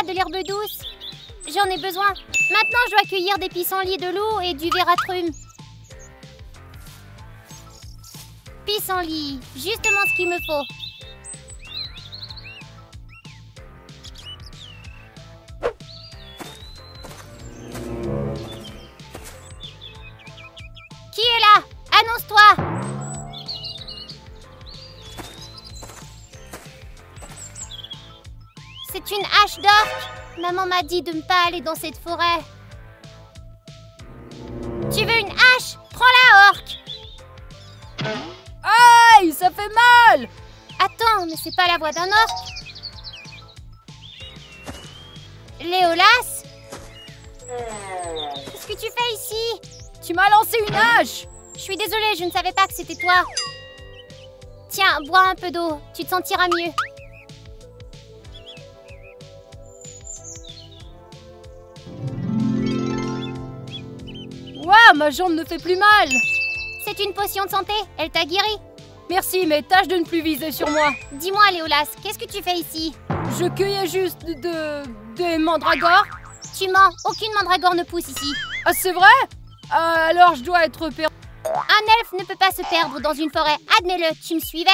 de l'herbe douce. J'en ai besoin. Maintenant, je dois cueillir des pissenlits de loup et du veratrum. Pissenlit, justement ce qu'il me faut. Qui est là? Annonce-toi! C'est une hache d'orque. Maman m'a dit de ne pas aller dans cette forêt. Tu veux une hache? Prends-la, orque! Aïe, ça fait mal! Attends, mais c'est pas la voix d'un orque. Léolas? Qu'est-ce que tu fais ici? Tu m'as lancé une hache! Je suis désolée, je ne savais pas que c'était toi. Tiens, bois un peu d'eau, tu te sentiras mieux. Waouh, ma jambe ne fait plus mal! C'est une potion de santé, elle t'a guéri. Merci, mais tâche de ne plus viser sur moi. Dis-moi, Léolas, qu'est-ce que tu fais ici? Je cueillais juste des mandragores. Tu mens, aucune mandragore ne pousse ici. Ah, c'est vrai? Alors je dois être perdu. Un elfe ne peut pas se perdre dans une forêt, admets-le, tu me suivais.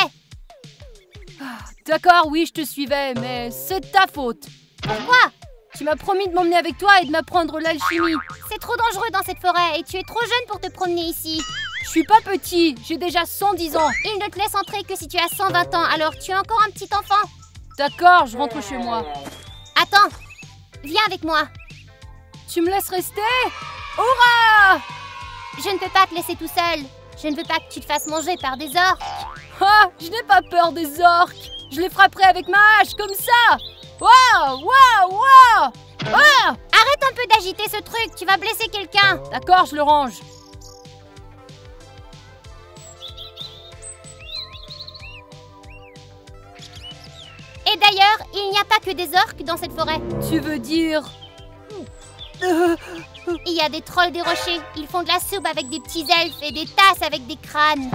D'accord, oui, je te suivais, mais c'est de ta faute. Pourquoi? Tu m'as promis de m'emmener avec toi et de m'apprendre l'alchimie. C'est trop dangereux dans cette forêt et tu es trop jeune pour te promener ici. Je suis pas petit, j'ai déjà 110 ans. Il ne te laisse entrer que si tu as 120 ans, alors tu es encore un petit enfant. D'accord, je rentre chez moi. Attends, viens avec moi. Tu me laisses rester? Hurrah! Je ne peux pas te laisser tout seul. Je ne veux pas que tu te fasses manger par des orques. Ah, je n'ai pas peur des orques. Je les frapperai avec ma hache, comme ça. Waouh, waouh, waouh! Ah! Arrête un peu d'agiter ce truc, tu vas blesser quelqu'un. D'accord, je le range. Et d'ailleurs, il n'y a pas que des orques dans cette forêt. Tu veux dire... Il y a des trolls des rochers. Ils font de la soupe avec des petits elfes et des tasses avec des crânes.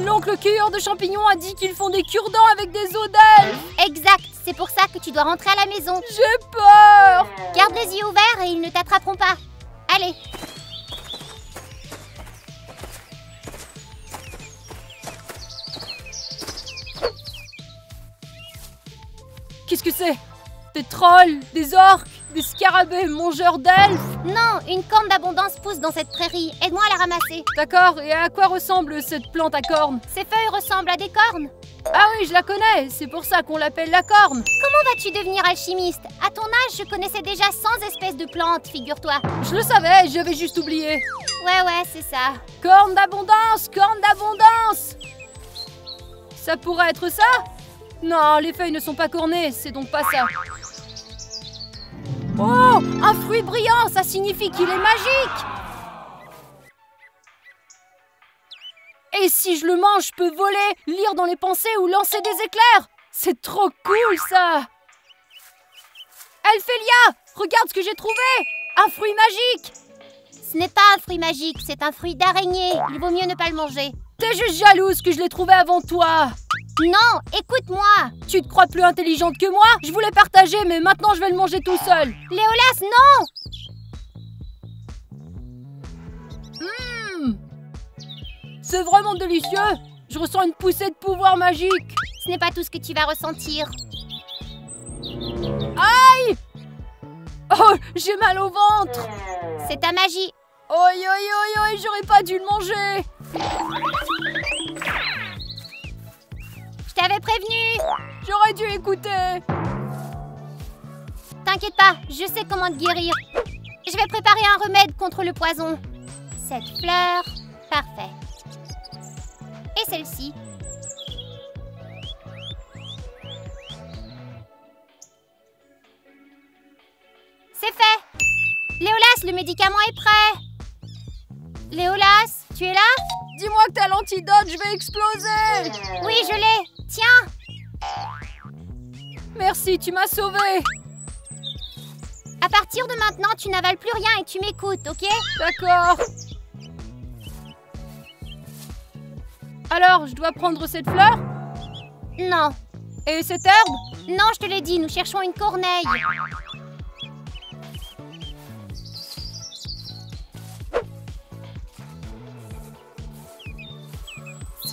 L'oncle cueilleur de champignons a dit qu'ils font des cure-dents avec des os d'elfes. Exact, c'est pour ça que tu dois rentrer à la maison. J'ai peur. Garde les yeux ouverts et ils ne t'attraperont pas. Allez. Qu'est-ce que c'est? Des trolls, des orques, des scarabées mangeurs d'elfes? Non, une corne d'abondance pousse dans cette prairie. Aide-moi à la ramasser. D'accord, et à quoi ressemble cette plante à cornes? Ces feuilles ressemblent à des cornes. Ah oui, je la connais, c'est pour ça qu'on l'appelle la corne. Comment vas-tu devenir alchimiste? À ton âge, je connaissais déjà 100 espèces de plantes, figure-toi. Je le savais, j'avais juste oublié. Ouais, c'est ça. Corne d'abondance, corne d'abondance. Ça pourrait être ça? Non, les feuilles ne sont pas cornées, c'est donc pas ça. Oh, un fruit brillant, ça signifie qu'il est magique. Et si je le mange, je peux voler, lire dans les pensées ou lancer des éclairs. C'est trop cool, ça. Elphélia, regarde ce que j'ai trouvé. Un fruit magique. Ce n'est pas un fruit magique, c'est un fruit d'araignée. Il vaut mieux ne pas le manger. T'es juste jalouse que je l'ai trouvé avant toi. Non, écoute-moi. Tu te crois plus intelligente que moi? Je voulais partager, mais maintenant je vais le manger tout seul. Léolas, non! C'est vraiment délicieux. Je ressens une poussée de pouvoir magique. Ce n'est pas tout ce que tu vas ressentir. Aïe! Oh, j'ai mal au ventre. C'est ta magie. Oi, oi, oi, oi, j'aurais pas dû le manger. Je t'avais prévenu. J'aurais dû écouter. T'inquiète pas, je sais comment te guérir. Je vais préparer un remède contre le poison. Cette fleur, parfait. Et celle-ci. C'est fait. Léolas, le médicament est prêt. Léolas, tu es là? Dis-moi que t'as l'antidote, je vais exploser. Oui, je l'ai. Tiens. Merci, tu m'as sauvée. À partir de maintenant, tu n'avales plus rien et tu m'écoutes, ok? D'accord. Alors, je dois prendre cette fleur? Non. Et cette herbe? Non, je te l'ai dit, nous cherchons une corneille.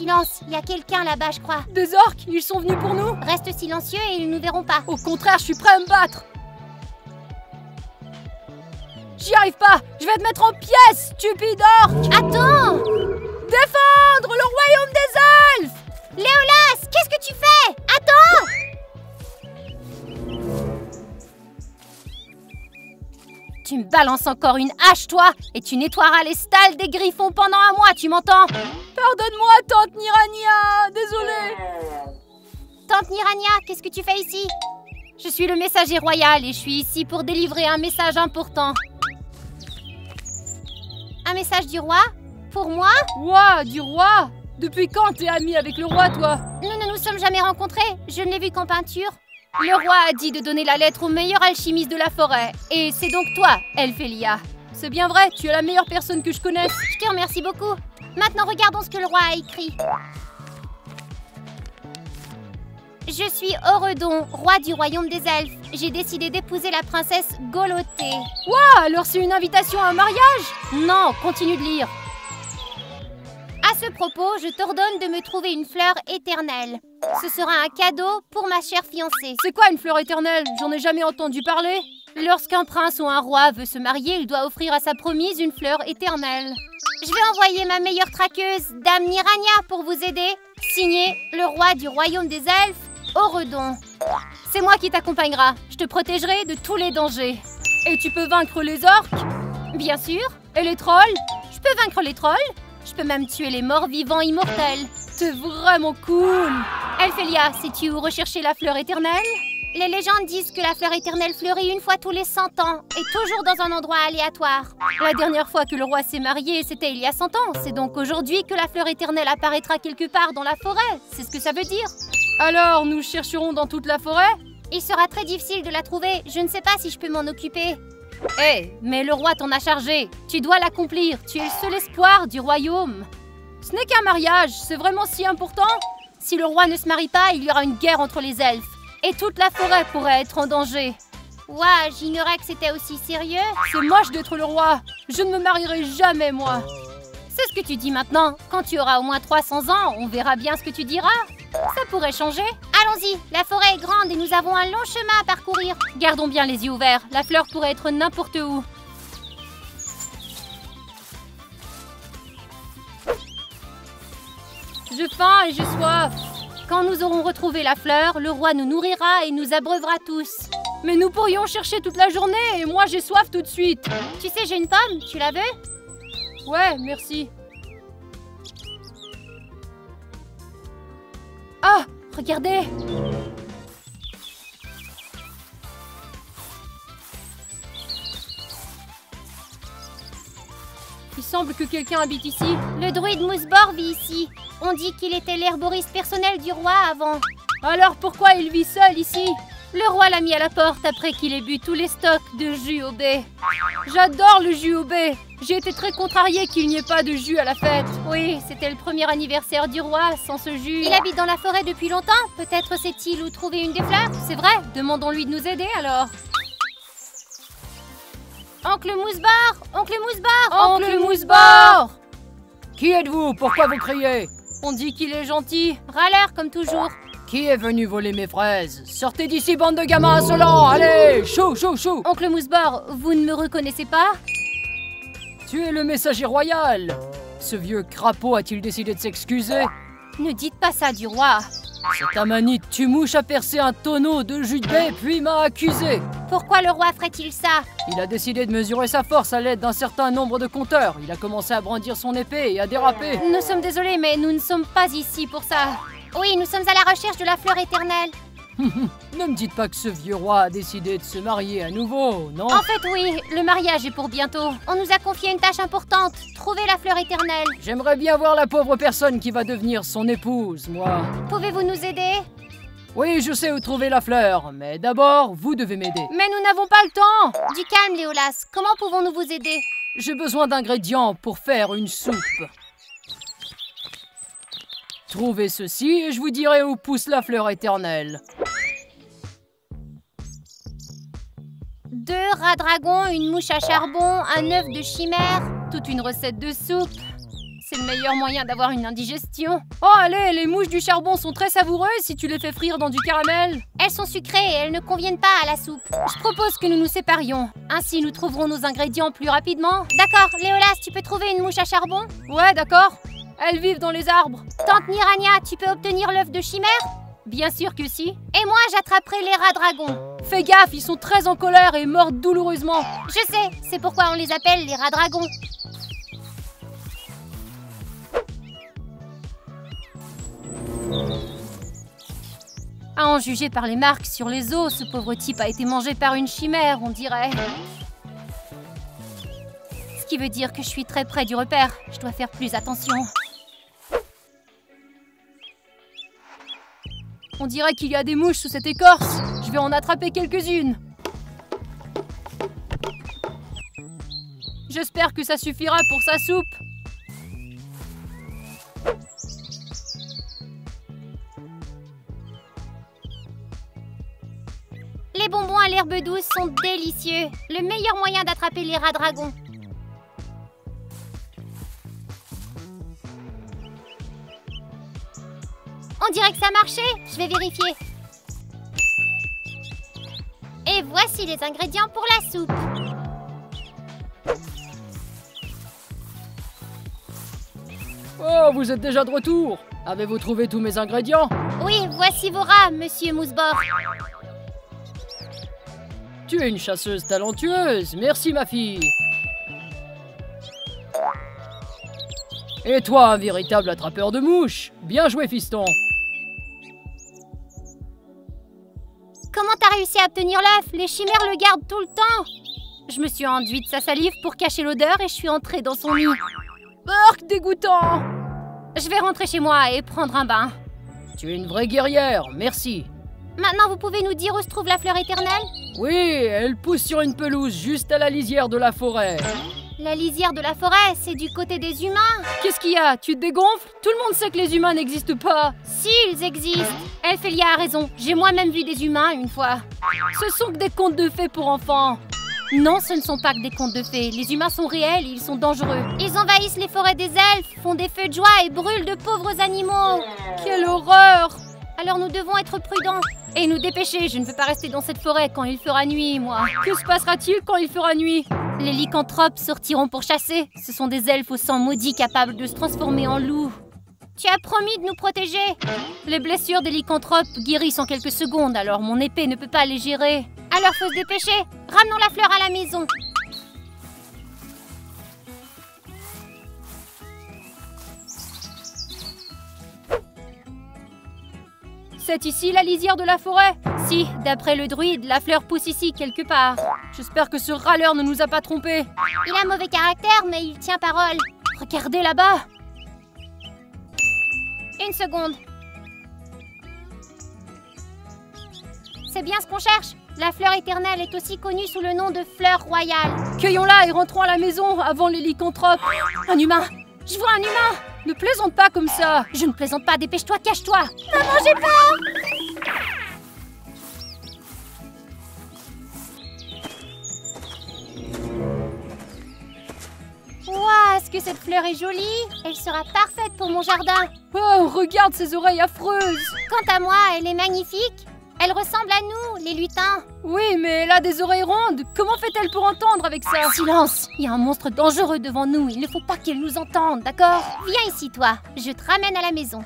silence, il y a quelqu'un là-bas, je crois. Des orques, ils sont venus pour nous? Reste silencieux et ils ne nous verront pas. Au contraire, je suis prêt à me battre. J'y arrive pas. Je vais te mettre en pièces, stupide orque. Attends! Défendre le royaume des elfes. Léolas, qu'est-ce que tu fais? Attends! Tu me balances encore une hache, toi, et tu nettoieras les stalles des griffons pendant un mois, tu m'entends? Pardonne-moi, tante Nirania. Désolée. Tante Nirania, qu'est-ce que tu fais ici? Je suis le messager royal et je suis ici pour délivrer un message important. Un message du roi? Pour moi? Ouah, du roi? Depuis quand t'es amie avec le roi, toi? Nous ne nous sommes jamais rencontrés, je ne l'ai vu qu'en peinture. Le roi a dit de donner la lettre au meilleur alchimiste de la forêt. Et c'est donc toi, Elphélia. C'est bien vrai, tu es la meilleure personne que je connaisse. Je te remercie beaucoup. Maintenant, regardons ce que le roi a écrit. Je suis Oredon, roi du royaume des elfes. J'ai décidé d'épouser la princesse Golotée. Ouah, alors c'est une invitation à un mariage? Non, continue de lire. À ce propos, je t'ordonne de me trouver une fleur éternelle. Ce sera un cadeau pour ma chère fiancée. C'est quoi une fleur éternelle? J'en ai jamais entendu parler. Lorsqu'un prince ou un roi veut se marier, il doit offrir à sa promise une fleur éternelle. Je vais envoyer ma meilleure traqueuse, Dame Nirania, pour vous aider. Signé, le roi du royaume des elfes, Oredon. C'est moi qui t'accompagnera. Je te protégerai de tous les dangers. Et tu peux vaincre les orques? Bien sûr. Et les trolls? Je peux vaincre les trolls. Je peux même tuer les morts vivants immortels. C'est vraiment cool. Elphélia, sais-tu où rechercher la fleur éternelle? Les légendes disent que la fleur éternelle fleurit une fois tous les 100 ans et toujours dans un endroit aléatoire. La dernière fois que le roi s'est marié, c'était il y a 100 ans. C'est donc aujourd'hui que la fleur éternelle apparaîtra quelque part dans la forêt. C'est ce que ça veut dire. Alors, nous chercherons dans toute la forêt? Il sera très difficile de la trouver. Je ne sais pas si je peux m'en occuper. Hé, mais le roi t'en a chargé. Tu dois l'accomplir. Tu es le seul espoir du royaume. Ce n'est qu'un mariage. C'est vraiment si important? Si le roi ne se marie pas, il y aura une guerre entre les elfes. Et toute la forêt pourrait être en danger. Ouah, j'ignorais que c'était aussi sérieux. C'est moche d'être le roi. Je ne me marierai jamais, moi. C'est ce que tu dis maintenant. Quand tu auras au moins 300 ans, on verra bien ce que tu diras. Ça pourrait changer. Allons-y, la forêt est grande et nous avons un long chemin à parcourir. Gardons bien les yeux ouverts. La fleur pourrait être n'importe où. J'ai faim et j'ai soif. Quand nous aurons retrouvé la fleur, le roi nous nourrira et nous abreuvera tous. Mais nous pourrions chercher toute la journée et moi j'ai soif tout de suite. Tu sais, j'ai une pomme, tu la veux? Ouais, merci. Ah, regardez! Il semble que quelqu'un habite ici. Le druide Mousbor vit ici. On dit qu'il était l'herboriste personnel du roi avant. Alors pourquoi il vit seul ici? Le roi l'a mis à la porte après qu'il ait bu tous les stocks de jus au baie. J'adore le jus au baie. J'ai été très contrariée qu'il n'y ait pas de jus à la fête. Oui, c'était le premier anniversaire du roi sans ce jus. Il habite dans la forêt depuis longtemps. Peut-être sait-il où trouver une des fleurs. C'est vrai, demandons-lui de nous aider alors. Oncle Mousbor! Oncle Mousbor! Oncle Mousbor! Qui êtes-vous? Pourquoi vous criez? On dit qu'il est gentil. Râleur comme toujours. Qui est venu voler mes fraises? Sortez d'ici, bande de gamins insolents! Allez! Chou, chou, chou! Oncle Mousbor, vous ne me reconnaissez pas? Tu es le messager royal! Ce vieux crapaud a-t-il décidé de s'excuser? Ne dites pas ça du roi. Cet amanite tue-mouche a percé un tonneau de jus de baie puis m'a accusé. Pourquoi le roi ferait-il ça? Il a décidé de mesurer sa force à l'aide d'un certain nombre de compteurs. Il a commencé à brandir son épée et à déraper. Nous sommes désolés, mais nous ne sommes pas ici pour ça. Oui, nous sommes à la recherche de la fleur éternelle. Ne me dites pas que ce vieux roi a décidé de se marier à nouveau, non? En fait, oui, le mariage est pour bientôt. On nous a confié une tâche importante, trouver la fleur éternelle. J'aimerais bien voir la pauvre personne qui va devenir son épouse, moi. Pouvez-vous nous aider? Oui, je sais où trouver la fleur, mais d'abord, vous devez m'aider. Mais nous n'avons pas le temps! Du calme, Léolas. Comment pouvons-nous vous aider? J'ai besoin d'ingrédients pour faire une soupe. Trouvez ceci et je vous dirai où pousse la fleur éternelle. 2 rats dragons, une mouche à charbon, un œuf de chimère, toute une recette de soupe. C'est le meilleur moyen d'avoir une indigestion. Oh allez, les mouches du charbon sont très savoureuses si tu les fais frire dans du caramel. Elles sont sucrées et elles ne conviennent pas à la soupe. Je propose que nous nous séparions. Ainsi, nous trouverons nos ingrédients plus rapidement. D'accord, Léolas, tu peux trouver une mouche à charbon? Ouais, d'accord. Elles vivent dans les arbres. Tante Mirania, tu peux obtenir l'œuf de chimère? Bien sûr que si. Et moi, j'attraperai les rats dragons. Fais gaffe, ils sont très en colère et mordent douloureusement. Je sais, c'est pourquoi on les appelle les rats dragons. À en juger par les marques sur les os, ce pauvre type a été mangé par une chimère, on dirait. Ce qui veut dire que je suis très près du repère. Je dois faire plus attention. On dirait qu'il y a des mouches sous cette écorce. Je vais en attraper quelques-unes. J'espère que ça suffira pour sa soupe. Les bonbons à l'herbe douce sont délicieux. Le meilleur moyen d'attraper les rats dragons. On dirait que ça marchait. Je vais vérifier. Et voici les ingrédients pour la soupe. Oh, vous êtes déjà de retour. Avez-vous trouvé tous mes ingrédients? Oui, voici vos rats, monsieur Mousebord. Tu es une chasseuse talentueuse. Merci, ma fille. Et toi, un véritable attrapeur de mouches. Bien joué, fiston. Comment t'as réussi à obtenir l'œuf? Les chimères le gardent tout le temps. Je me suis enduite sa salive pour cacher l'odeur et je suis entrée dans son lit. Arc dégoûtant! Je vais rentrer chez moi et prendre un bain. Tu es une vraie guerrière, merci. Maintenant, vous pouvez nous dire où se trouve la fleur éternelle? Oui, elle pousse sur une pelouse juste à la lisière de la forêt. La lisière de la forêt, c'est du côté des humains. Qu'est-ce qu'il y a? Tu te dégonfles? Tout le monde sait que les humains n'existent pas. Si, ils existent. Elphélia a raison. J'ai moi-même vu des humains une fois. Ce sont que des contes de fées pour enfants. Non, ce ne sont pas que des contes de fées. Les humains sont réels et ils sont dangereux. Ils envahissent les forêts des elfes, font des feux de joie et brûlent de pauvres animaux. Quelle horreur! Alors nous devons être prudents. Et nous dépêcher, je ne veux pas rester dans cette forêt quand il fera nuit, moi. Que se passera-t-il quand il fera nuit? Les lycanthropes sortiront pour chasser. Ce sont des elfes au sang maudit capables de se transformer en loups. Tu as promis de nous protéger. Les blessures des lycanthropes guérissent en quelques secondes, alors mon épée ne peut pas les gérer. Alors faut se dépêcher. Ramenons la fleur à la maison. C'est ici la lisière de la forêt? Si, d'après le druide, la fleur pousse ici quelque part. J'espère que ce râleur ne nous a pas trompés. Il a mauvais caractère, mais il tient parole. Regardez là-bas. Une seconde. C'est bien ce qu'on cherche. La fleur éternelle est aussi connue sous le nom de fleur royale. Cueillons-la et rentrons à la maison avant les lycanthropes. Un humain! Je vois un humain! Ne plaisante pas comme ça! Je ne plaisante pas, dépêche-toi, cache-toi! Maman, j'ai peur! Waouh, est-ce que cette fleur est jolie? Elle sera parfaite pour mon jardin. Oh, regarde ses oreilles affreuses! Quant à moi, elle est magnifique. Elle ressemble à nous, les lutins. Oui, mais elle a des oreilles rondes. Comment fait-elle pour entendre avec ça? Silence! Il y a un monstre dangereux devant nous. Il ne faut pas qu'elle nous entende, d'accord? Viens ici, toi. Je te ramène à la maison.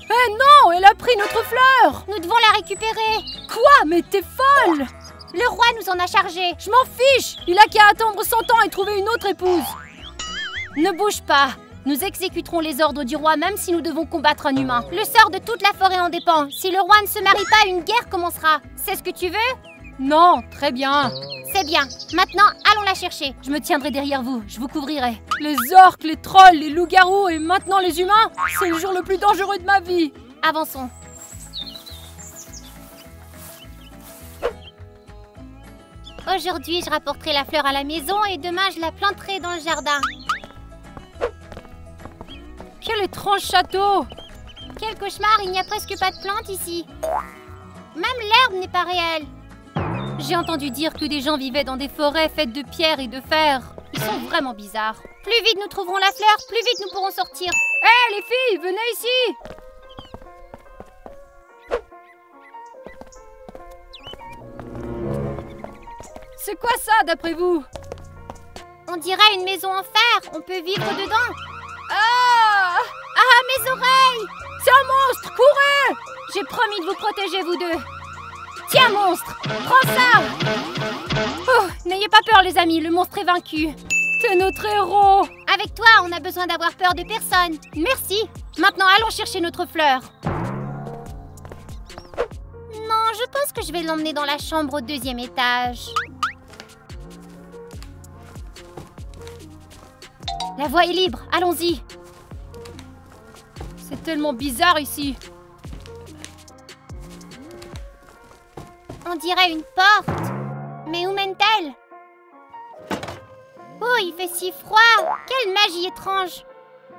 Eh non! Elle a pris notre fleur! Nous devons la récupérer. Quoi? Mais t'es folle! Le roi nous en a chargé. Je m'en fiche! Il a qu'à attendre 100 ans et trouver une autre épouse. Ne bouge pas. Nous exécuterons les ordres du roi même si nous devons combattre un humain. Le sort de toute la forêt en dépend. Si le roi ne se marie pas, une guerre commencera. C'est ce que tu veux? Non, très bien. C'est bien. Maintenant, allons la chercher. Je me tiendrai derrière vous, je vous couvrirai. Les orques, les trolls, les loups-garous et maintenant les humains, c'est le jour le plus dangereux de ma vie. Avançons. Aujourd'hui, je rapporterai la fleur à la maison et demain, je la planterai dans le jardin. Quel étrange château! Quel cauchemar, il n'y a presque pas de plantes ici. Même l'herbe n'est pas réelle. J'ai entendu dire que des gens vivaient dans des forêts faites de pierre et de fer. Ils sont vraiment bizarres. Plus vite nous trouverons la fleur, plus vite nous pourrons sortir. Hé les filles, venez ici! C'est quoi ça d'après vous? On dirait une maison en fer. On peut vivre dedans. Ah! Ah, mes oreilles! C'est un monstre, courez! J'ai promis de vous protéger, vous deux. Tiens, monstre! Prends ça! Oh, n'ayez pas peur, les amis, le monstre est vaincu. C'est notre héros! Avec toi, on a besoin d'avoir peur de personne. Merci! Maintenant, allons chercher notre fleur. Non, je pense que je vais l'emmener dans la chambre au 2e étage. La voie est libre, allons-y. C'est tellement bizarre ici. On dirait une porte. Mais où mène-t-elle? Oh, il fait si froid. Quelle magie étrange.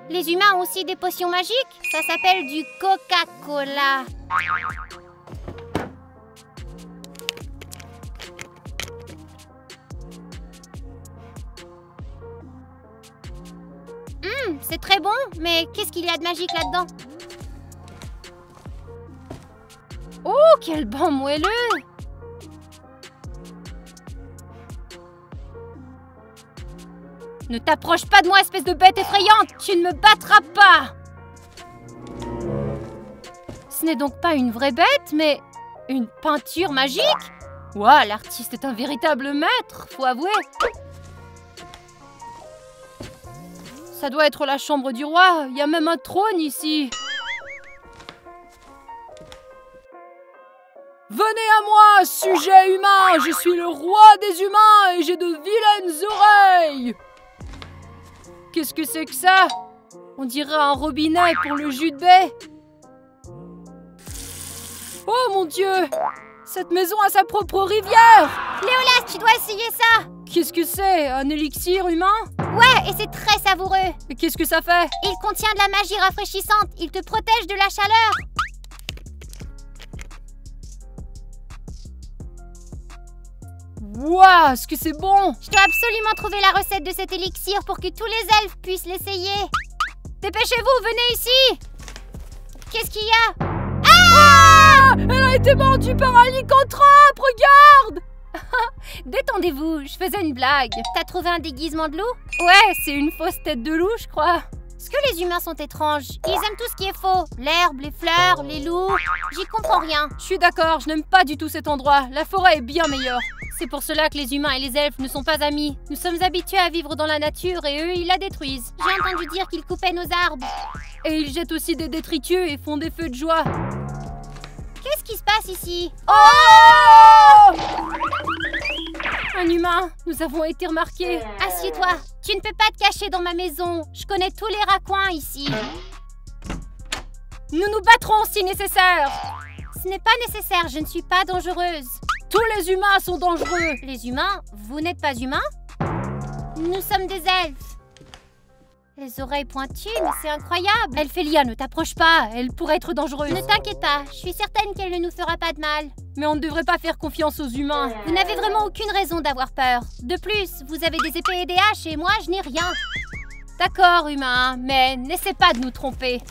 Les humains ont aussi des potions magiques. Ça s'appelle du Coca-Cola. C'est très bon, mais qu'est-ce qu'il y a de magique là-dedans? Oh, quel banc moelleux! Ne t'approche pas de moi, espèce de bête effrayante! Tu ne me battras pas! Ce n'est donc pas une vraie bête, mais une peinture magique? Ouah, l'artiste est un véritable maître, faut avouer! Ça doit être la chambre du roi, il y a même un trône ici. Venez à moi, sujet humain, je suis le roi des humains et j'ai de vilaines oreilles. Qu'est-ce que c'est que ça? On dirait un robinet pour le jus de baie. Oh mon Dieu! Cette maison a sa propre rivière! Léolas, tu dois essayer ça! Qu'est-ce que c'est? Un élixir humain? Ouais, et c'est très savoureux. Et qu'est-ce que ça fait? Il contient de la magie rafraîchissante. Il te protège de la chaleur. Waouh, est-ce que c'est bon! Je dois absolument trouver la recette de cet élixir pour que tous les elfes puissent l'essayer. Dépêchez-vous, venez ici! Qu'est-ce qu'il y a? Ah! Elle a été mordue par un lycanthrope, regarde! Détendez-vous, je faisais une blague. T'as trouvé un déguisement de loup? Ouais, c'est une fausse tête de loup, je crois. Est-ce que les humains sont étranges? Ils aiment tout ce qui est faux. L'herbe, les fleurs, les loups. J'y comprends rien. Je suis d'accord, je n'aime pas du tout cet endroit. La forêt est bien meilleure. C'est pour cela que les humains et les elfes ne sont pas amis. Nous sommes habitués à vivre dans la nature et eux, ils la détruisent. J'ai entendu dire qu'ils coupaient nos arbres. Et ils jettent aussi des détritus et font des feux de joie. Qu'est-ce qui se passe ici? Oh! Un humain, nous avons été remarqués. Assieds-toi, tu ne peux pas te cacher dans ma maison. Je connais tous les raccoins ici. Nous nous battrons si nécessaire. Ce n'est pas nécessaire, je ne suis pas dangereuse. Tous les humains sont dangereux. Les humains? Vous n'êtes pas humains? Nous sommes des elfes. Les oreilles pointues, mais c'est incroyable. Elphélia, ne t'approche pas, elle pourrait être dangereuse. Ne t'inquiète pas, je suis certaine qu'elle ne nous fera pas de mal. Mais on ne devrait pas faire confiance aux humains. Vous n'avez vraiment aucune raison d'avoir peur. De plus, vous avez des épées et des haches et moi, je n'ai rien. D'accord, humain, mais n'essaie pas de nous tromper.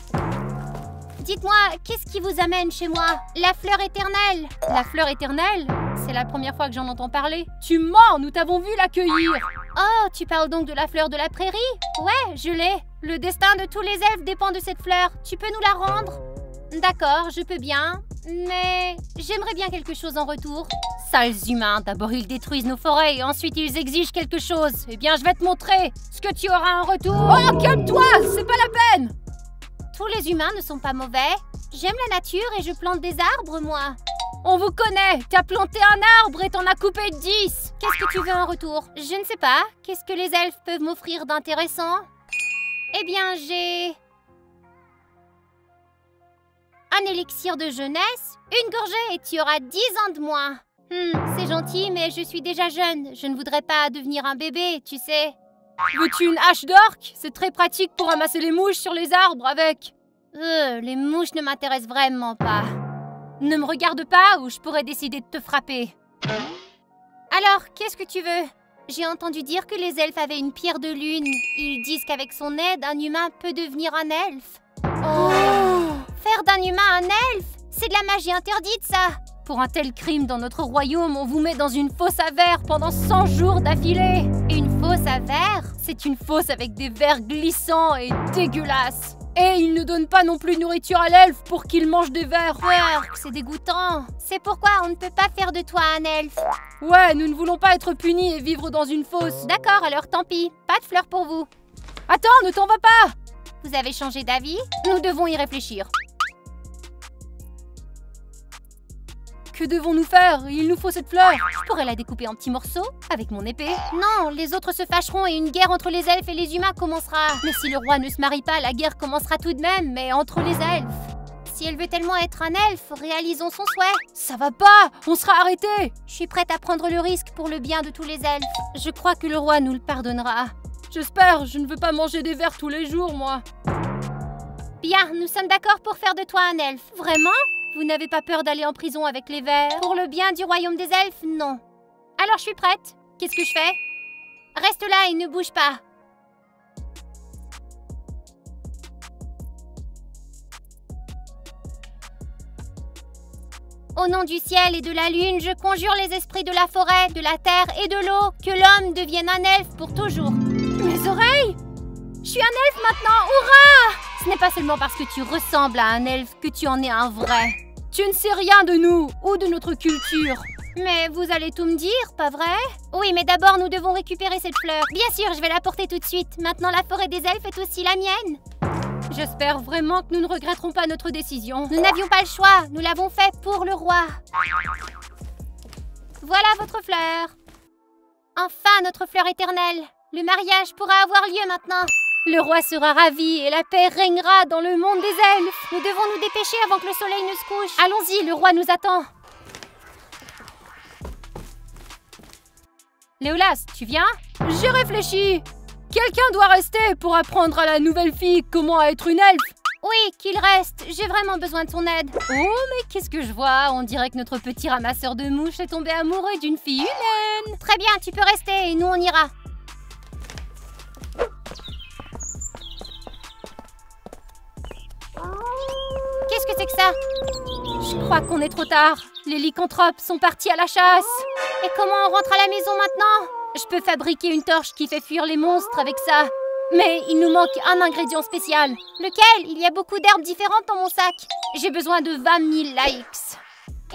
Dites-moi, qu'est-ce qui vous amène chez moi? La fleur éternelle. La fleur éternelle? C'est la première fois que j'en entends parler. Tu mens, nous t'avons vu l'accueillir. Oh, tu parles donc de la fleur de la prairie? Ouais, je l'ai. Le destin de tous les elfes dépend de cette fleur. Tu peux nous la rendre? D'accord, je peux bien. Mais j'aimerais bien quelque chose en retour. Sales humains, d'abord ils détruisent nos forêts et ensuite ils exigent quelque chose. Eh bien, je vais te montrer ce que tu auras en retour. Oh, calme-toi, c'est pas la peine. Tous les humains ne sont pas mauvais. J'aime la nature et je plante des arbres, moi. On vous connaît. T'as planté un arbre et t'en as coupé 10. Qu'est-ce que tu veux en retour? Je ne sais pas. Qu'est-ce que les elfes peuvent m'offrir d'intéressant? Eh bien, j'ai... un élixir de jeunesse, une gorgée et tu auras 10 ans de moins. C'est gentil, mais je suis déjà jeune. Je ne voudrais pas devenir un bébé, tu sais. Veux-tu une hache d'orque? C'est très pratique pour ramasser les mouches sur les arbres avec. Les mouches ne m'intéressent vraiment pas. Ne me regarde pas ou je pourrais décider de te frapper. Alors, qu'est-ce que tu veux? J'ai entendu dire que les elfes avaient une pierre de lune. Ils disent qu'avec son aide, un humain peut devenir un elfe. Oh! Faire d'un humain un elfe? C'est de la magie interdite, ça! Pour un tel crime dans notre royaume, on vous met dans une fosse à vers pendant 100 jours d'affilée. Une fosse à vers? C'est une fosse avec des vers glissants et dégueulasses. Et ils ne donnent pas non plus de nourriture à l'elfe pour qu'il mange des vers. Werk, c'est dégoûtant. C'est pourquoi on ne peut pas faire de toi un elfe. Ouais, nous ne voulons pas être punis et vivre dans une fosse. D'accord, alors tant pis. Pas de fleurs pour vous. Attends, ne t'en va pas! Vous avez changé d'avis? Nous devons y réfléchir. Que devons-nous faire? Il nous faut cette fleur. Je pourrais la découper en petits morceaux avec mon épée. Non, les autres se fâcheront et une guerre entre les elfes et les humains commencera. Mais si le roi ne se marie pas, la guerre commencera tout de même, mais entre les elfes. Si elle veut tellement être un elfe, réalisons son souhait. Ça va pas! On sera arrêtés! Je suis prête à prendre le risque pour le bien de tous les elfes. Je crois que le roi nous le pardonnera. J'espère, je ne veux pas manger des vers tous les jours, moi. Bien, nous sommes d'accord pour faire de toi un elfe. Vraiment? Vous n'avez pas peur d'aller en prison avec les vers? Pour le bien du royaume des elfes, non. Alors je suis prête. Qu'est-ce que je fais? Reste là et ne bouge pas. Au nom du ciel et de la lune, je conjure les esprits de la forêt, de la terre et de l'eau, que l'homme devienne un elfe pour toujours. Mes oreilles! Je suis un elfe maintenant, hurrah! Ce n'est pas seulement parce que tu ressembles à un elfe que tu en es un vrai. Tu ne sais rien de nous ou de notre culture. Mais vous allez tout me dire, pas vrai? Oui, mais d'abord nous devons récupérer cette fleur. Bien sûr, je vais la porter tout de suite. Maintenant, la forêt des elfes est aussi la mienne. J'espère vraiment que nous ne regretterons pas notre décision. Nous n'avions pas le choix. Nous l'avons fait pour le roi. Voilà votre fleur. Enfin, notre fleur éternelle. Le mariage pourra avoir lieu maintenant. Le roi sera ravi et la paix régnera dans le monde des elfes. Nous devons nous dépêcher avant que le soleil ne se couche. Allons-y, le roi nous attend. Léolas, tu viens? J'ai réfléchi. Quelqu'un doit rester pour apprendre à la nouvelle fille comment être une elfe. Oui, qu'il reste. J'ai vraiment besoin de son aide. Oh, mais qu'est-ce que je vois? On dirait que notre petit ramasseur de mouches est tombé amoureux d'une fille humaine. Très bien, tu peux rester et nous on ira. Qu'est-ce que c'est que ça? Je crois qu'on est trop tard. Les lycanthropes sont partis à la chasse. Et comment on rentre à la maison maintenant? Je peux fabriquer une torche qui fait fuir les monstres avec ça. Mais il nous manque un ingrédient spécial. Lequel? Il y a beaucoup d'herbes différentes dans mon sac. J'ai besoin de 20 000 likes.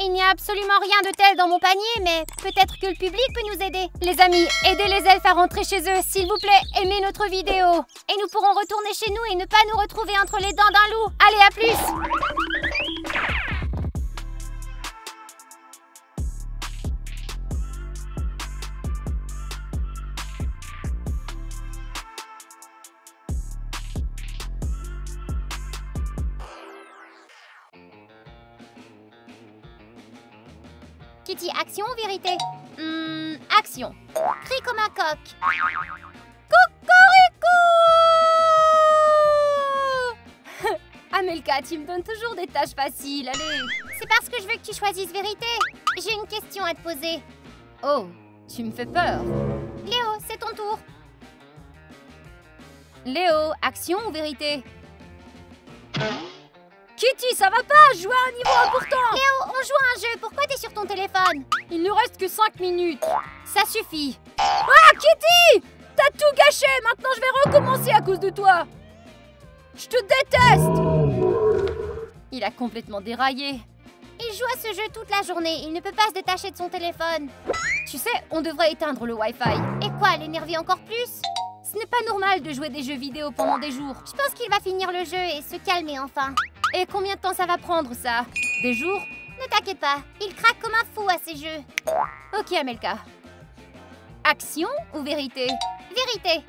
Il n'y a absolument rien de tel dans mon panier, mais peut-être que le public peut nous aider. Les amis, aidez les elfes à rentrer chez eux, s'il vous plaît, aimez notre vidéo. Et nous pourrons retourner chez nous et ne pas nous retrouver entre les dents d'un loup. Allez, à plus! Qui dit action ou vérité? Action. Crie comme un coq. Cocorico! Amelka, tu me donnes toujours des tâches faciles, allez. C'est parce que je veux que tu choisisses vérité. J'ai une question à te poser. Oh, tu me fais peur. Léo, c'est ton tour. Léo, action ou vérité? Kitty, ça va pas! Jouer à un niveau important! Léo, on joue à un jeu, pourquoi t'es sur ton téléphone? Il ne reste que 5 minutes. Ça suffit. Ah, Kitty! T'as tout gâché! Maintenant, je vais recommencer à cause de toi! Je te déteste! Il a complètement déraillé. Il joue à ce jeu toute la journée, il ne peut pas se détacher de son téléphone. Tu sais, on devrait éteindre le Wi-Fi. Et quoi, l'énerver encore plus? Ce n'est pas normal de jouer des jeux vidéo pendant des jours. Je pense qu'il va finir le jeu et se calmer enfin. Et combien de temps ça va prendre, ça? Des jours? Ne t'inquiète pas, il craque comme un fou à ces jeux. Ok, Amelka. Action ou vérité? Vérité.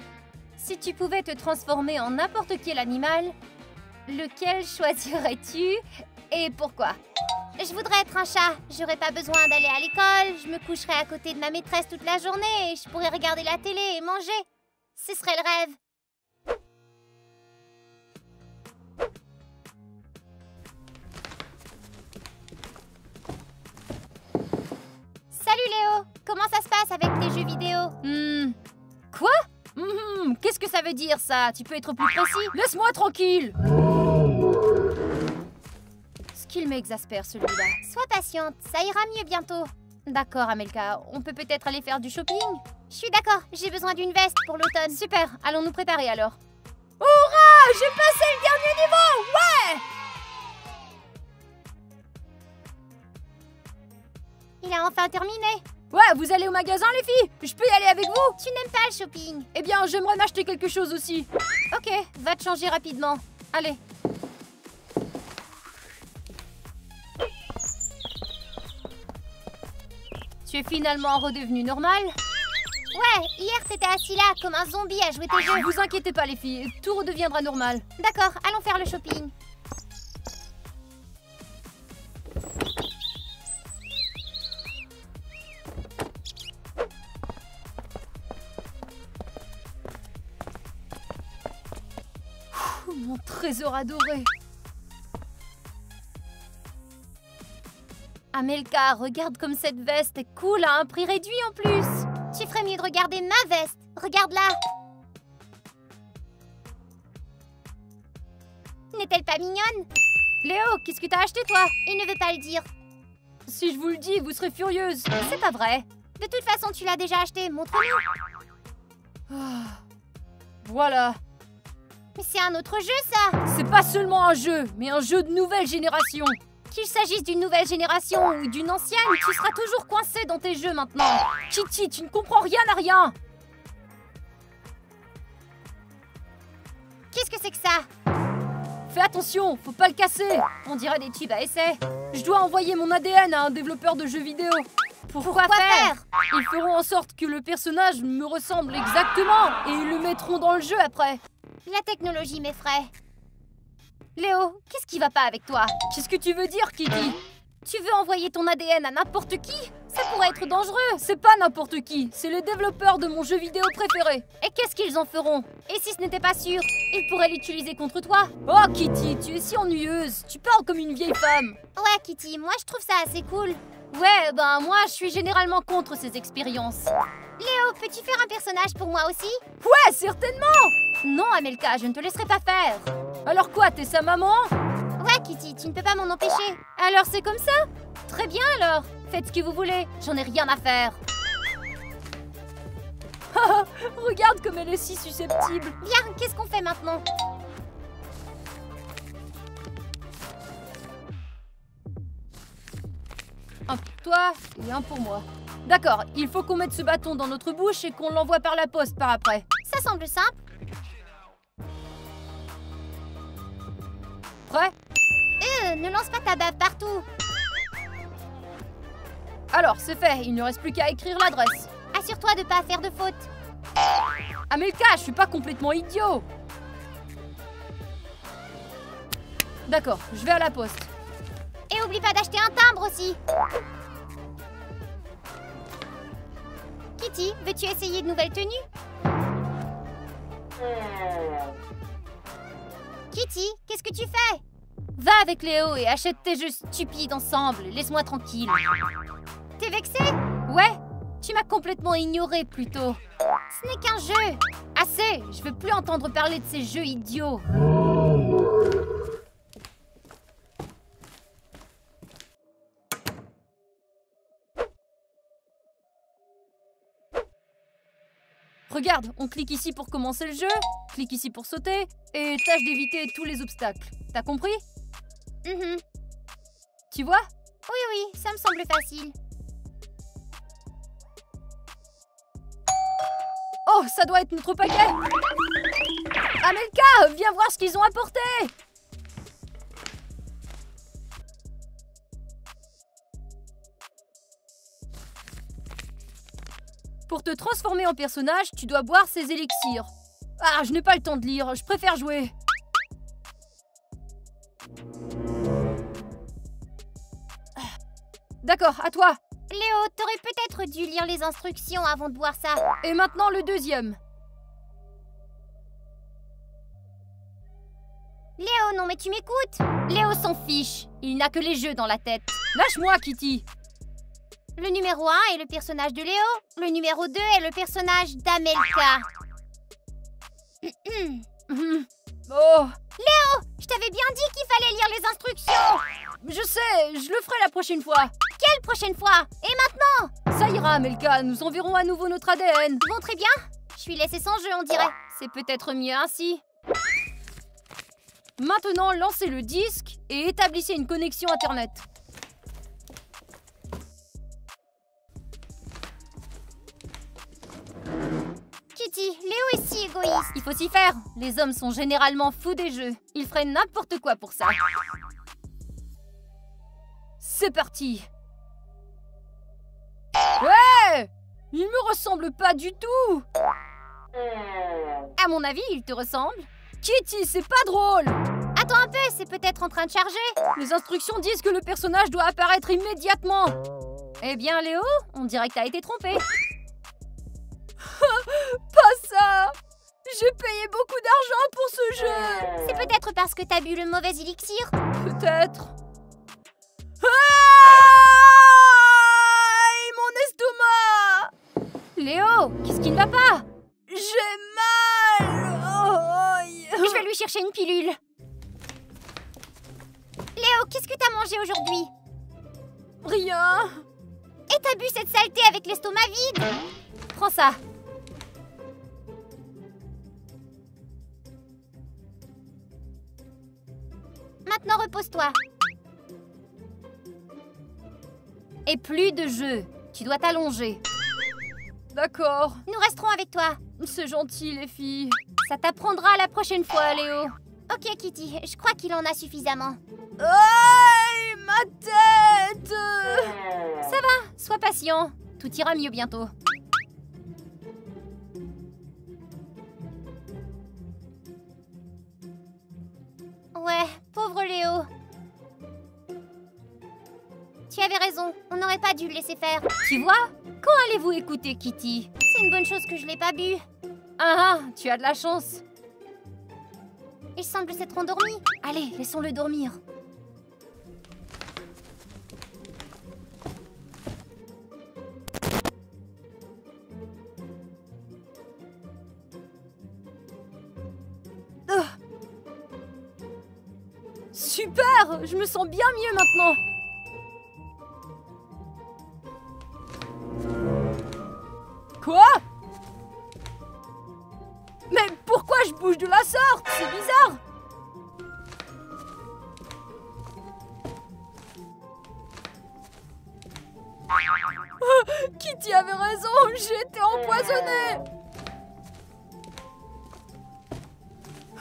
Si tu pouvais te transformer en n'importe quel animal, lequel choisirais-tu et pourquoi? Je voudrais être un chat. J'aurais pas besoin d'aller à l'école, je me coucherais à côté de ma maîtresse toute la journée et je pourrais regarder la télé et manger. Ce serait le rêve. Salut Léo! comment ça se passe avec tes jeux vidéo? Quoi? Qu'est-ce que ça veut dire ça? Tu peux être plus précis? Laisse-moi tranquille! Ce qu'il m'exaspère celui-là. Sois patiente, ça ira mieux bientôt. D'accord Amelka, on peut peut-être aller faire du shopping? Je suis d'accord, j'ai besoin d'une veste pour l'automne. Super, allons nous préparer alors. Hurrah! J'ai passé le dernier niveau! Ouais! Il a enfin terminé. Ouais, vous allez au magasin les filles? Je peux y aller avec vous? Tu n'aimes pas le shopping? Eh bien, j'aimerais m'acheter quelque chose aussi. Ok, va te changer rapidement. Allez. Tu es finalement redevenu normal? Ouais, hier t'étais assis là comme un zombie à jouer tes jeux. Vous inquiétez pas les filles, tout redeviendra normal. D'accord, allons faire le shopping. Mon trésor adoré. Amelka, regarde comme cette veste est cool à un prix réduit en plus. Tu ferais mieux de regarder ma veste. Regarde-la. N'est-elle pas mignonne? Léo, qu'est-ce que t'as acheté toi? Il ne veut pas le dire. Si je vous le dis, vous serez furieuse. C'est pas vrai. De toute façon, tu l'as déjà acheté. Montre-nous. Voilà. Mais c'est un autre jeu, ça. C'est pas seulement un jeu, mais un jeu de nouvelle génération. Qu'il s'agisse d'une nouvelle génération ou d'une ancienne, tu seras toujours coincé dans tes jeux maintenant. Kitty, tu ne comprends rien à rien. Qu'est-ce que c'est que ça? Fais attention, faut pas le casser. On dirait des tubes à essai. Je dois envoyer mon ADN à un développeur de jeux vidéo. Pourquoi faire? Ils feront en sorte que le personnage me ressemble exactement et ils le mettront dans le jeu après. La technologie m'effraie. Léo, qu'est-ce qui va pas avec toi? Qu'est-ce que tu veux dire, Kitty? Tu veux envoyer ton ADN à n'importe qui? Ça pourrait être dangereux. C'est pas n'importe qui, c'est les développeurs de mon jeu vidéo préféré. Et qu'est-ce qu'ils en feront? Et si ce n'était pas sûr, ils pourraient l'utiliser contre toi. Oh Kitty, tu es si ennuyeuse. Tu parles comme une vieille femme. Ouais Kitty, moi je trouve ça assez cool. Ouais, ben moi je suis généralement contre ces expériences. Léo, peux-tu faire un personnage pour moi aussi? Ouais, certainement! Non, Amelka, je ne te laisserai pas faire. Alors quoi, t'es sa maman? Ouais, Kitty, tu ne peux pas m'en empêcher. Alors c'est comme ça? Très bien alors. Faites ce que vous voulez, j'en ai rien à faire. Regarde comme elle est si susceptible. Bien, qu'est-ce qu'on fait maintenant? Un pour toi et un pour moi. D'accord, il faut qu'on mette ce bâton dans notre bouche et qu'on l'envoie par la poste par après. Ça semble simple. Prêt? Ne lance pas ta bave partout. Alors, c'est fait, il ne reste plus qu'à écrire l'adresse. Assure-toi de pas faire de faute. Amelka, je suis pas complètement idiot. D'accord, je vais à la poste. Et oublie pas d'acheter un timbre aussi. Kitty, veux-tu essayer de nouvelles tenues? Kitty, qu'est-ce que tu fais? Va avec Léo et achète tes jeux stupides ensemble. Laisse-moi tranquille. T'es vexée? Ouais, tu m'as complètement ignoré plus tôt. Ce n'est qu'un jeu. Assez, je veux plus entendre parler de ces jeux idiots. Regarde, on clique ici pour commencer le jeu, clique ici pour sauter, et tâche d'éviter tous les obstacles. T'as compris? Tu vois? Oui, ça me semble facile. Oh, ça doit être notre paquet! Amelka, viens voir ce qu'ils ont apporté! Pour te transformer en personnage, tu dois boire ces élixirs. Ah, je n'ai pas le temps de lire, je préfère jouer. D'accord, à toi. Léo, t'aurais peut-être dû lire les instructions avant de boire ça. Et maintenant le deuxième. Léo, non mais tu m'écoutes? Léo s'en fiche, il n'a que les jeux dans la tête. Lâche-moi, Kitty. Le numéro 1 est le personnage de Léo. Le numéro 2 est le personnage d'Amelka. Oh, Je t'avais bien dit qu'il fallait lire les instructions. je sais, je le ferai la prochaine fois. Quelle prochaine fois? Et maintenant? Ça ira, Amelka, nous enverrons à nouveau notre ADN. Bon, très bien. Je suis laissée sans jeu, on dirait. C'est peut-être mieux ainsi. Maintenant, lancez le disque et établissez une connexion Internet. Kitty, Léo est si égoïste. Il faut s'y faire. Les hommes sont généralement fous des jeux. Ils feraient n'importe quoi pour ça. C'est parti. Ouais! Il me ressemble pas du tout. À mon avis, il te ressemble. Kitty, c'est pas drôle. Attends un peu, c'est peut-être en train de charger. Les instructions disent que le personnage doit apparaître immédiatement. Eh bien, Léo, on dirait que t'as été trompé. Pas ça. J'ai payé beaucoup d'argent pour ce jeu. C'est peut-être parce que t'as bu le mauvais élixir. Peut-être. Aïe, mon estomac. Léo, qu'est-ce qui ne va pas? J'ai mal. Aïe. Je vais lui chercher une pilule. Léo, qu'est-ce que t'as mangé aujourd'hui? Rien. Et t'as bu cette saleté avec l'estomac vide? Prends ça. Maintenant, repose-toi. Et plus de jeu. Tu dois t'allonger. D'accord. Nous resterons avec toi. C'est gentil, les filles. Ça t'apprendra la prochaine fois, Léo. Ok, Kitty, je crois qu'il en a suffisamment. Aïe, ma tête. Ça va, sois patient. Tout ira mieux bientôt. Ouais, pauvre Léo. Tu avais raison, on n'aurait pas dû le laisser faire. Tu vois? Quand allez-vous écouter Kitty? C'est une bonne chose que je l'ai pas bu. Ah, tu as de la chance. Il semble s'être endormi. Allez, laissons-le dormir. Super! Je me sens bien mieux maintenant. Quoi? Mais pourquoi je bouge de la sorte? C'est bizarre. Oh, Kitty avait raison, j'ai été empoisonnée.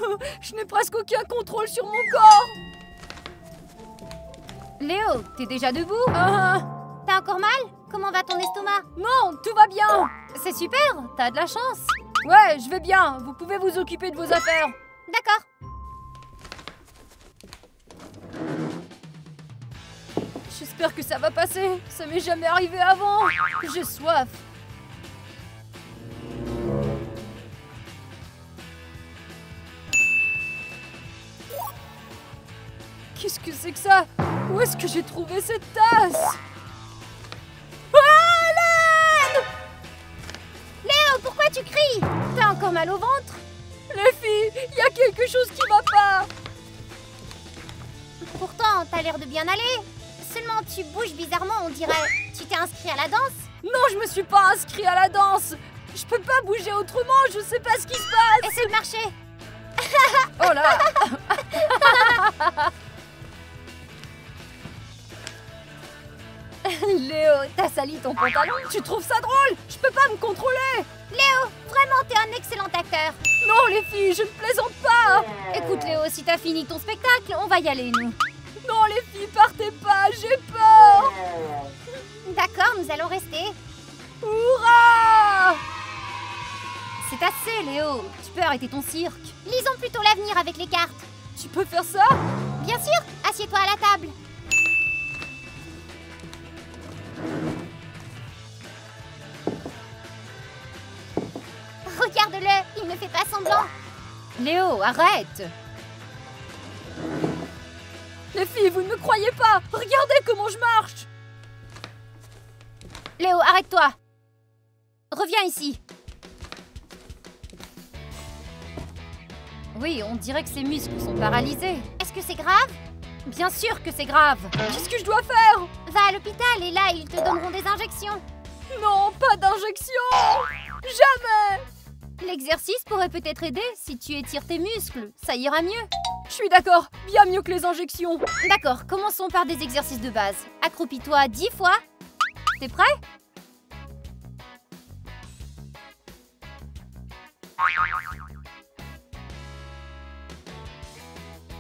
Oh, je n'ai presque aucun contrôle sur mon corps. Léo, t'es déjà debout? T'as encore mal? Comment va ton estomac? Non, tout va bien. C'est super, t'as de la chance. Ouais, je vais bien. Vous pouvez vous occuper de vos affaires. D'accord. J'espère que ça va passer. Ça m'est jamais arrivé avant. J'ai soif. Qu'est-ce que c'est que ça? Où est-ce que j'ai trouvé cette tasse? Léo, pourquoi tu cries? T'as encore mal au ventre? Les filles, il y a quelque chose qui va pas. Pourtant, t'as l'air de bien aller. Seulement, tu bouges bizarrement, on dirait. Tu t'es inscrit à la danse? Non, je me suis pas inscrit à la danse. Je peux pas bouger autrement, je sais pas ce qui se passe. Essaie de marcher. Oh là. Léo, t'as sali ton pantalon? Tu trouves ça drôle? Je peux pas me contrôler. Léo, vraiment, t'es un excellent acteur. Non, les filles, je ne plaisante pas. Écoute, Léo, si t'as fini ton spectacle, on va y aller, nous. Non, les filles, partez pas, j'ai peur. D'accord, nous allons rester. Hurrah! C'est assez, Léo. Tu peux arrêter ton cirque. Lisons plutôt l'avenir avec les cartes. Tu peux faire ça? Bien sûr, assieds-toi à la table. Regarde-le, il ne fait pas semblant. Léo, arrête! Les filles, vous ne me croyez pas? Regardez comment je marche! Léo, arrête-toi. Reviens ici. Oui, on dirait que ses muscles sont paralysés. Est-ce que c'est grave? Bien sûr que c'est grave. Qu'est-ce que je dois faire? Va à l'hôpital et là, ils te donneront des injections. Non, pas d'injection! Jamais! L'exercice pourrait peut-être aider si tu étires tes muscles. Ça ira mieux. Je suis d'accord, bien mieux que les injections. D'accord, commençons par des exercices de base. Accroupis-toi 10 fois. T'es prêt?